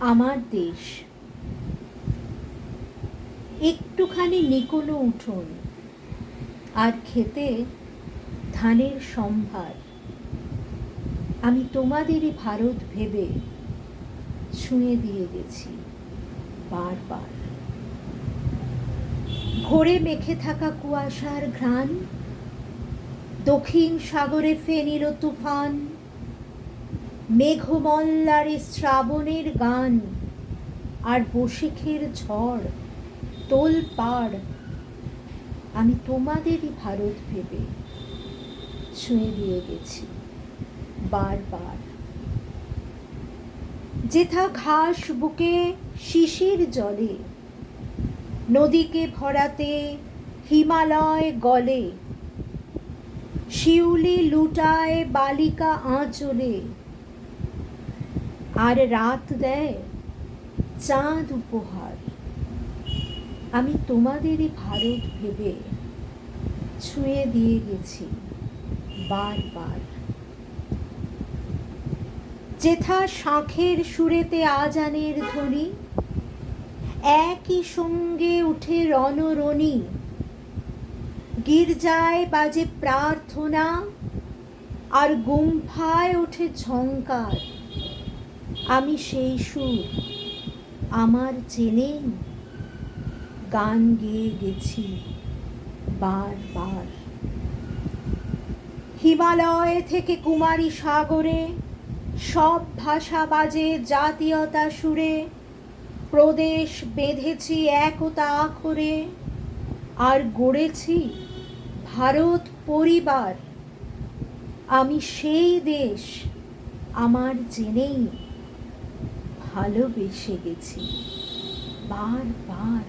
আমার দেশ একটুখানি নিকোনো উঠোন আর খেতে ধানের সম্ভার। আমি তোমাদেরই ভারত ভেবে ছুঁয়ে দিয়ে গেছি বারবার। ভোরে মেখে থাকা কুয়াশার ঘ্রাণ, দক্ষিণ সাগরে ফেনিল তুফান, মেঘমল্লারে শ্রাবণের গান আর বৈশাখের ঝড় তোলপাড়। আমি তোমাদেরই ভারত ভেবে ছুঁয়ে দিয়ে গেছি বারবার। যেথা ঘাস বুকে শিশির জলে, নদীকে ভরাতে হিমালয় গলে, শিউলি লুটায় বালিকা আঁচলে, আর রাত দেয় চাঁদ উপহার। আমি তোমাদেরই ভারত ভেবে ছুঁয়ে দিয়ে গেছি বারবার। যেথা শাঁখের সুরেতে আজানের ধ্বনি, একই সঙ্গে উঠে রণরণি, গির্জায় বাজে প্রার্থনা আর গুম্ফায় ওঠে ঝঙ্কার। আমি সেই সুর আমার চেনেন, গান গেয়ে গেছি বারবার। হিমালয় থেকে কুমারী সাগরে সব ভাষা বাজে জাতীয়তা সুরে, প্রদেশ বেঁধেছি একতা আখরে আর গড়েছি ভারত পরিবার। আমি সেই দেশ আমার জেনেই ভালোবেসে গেছি বারবার।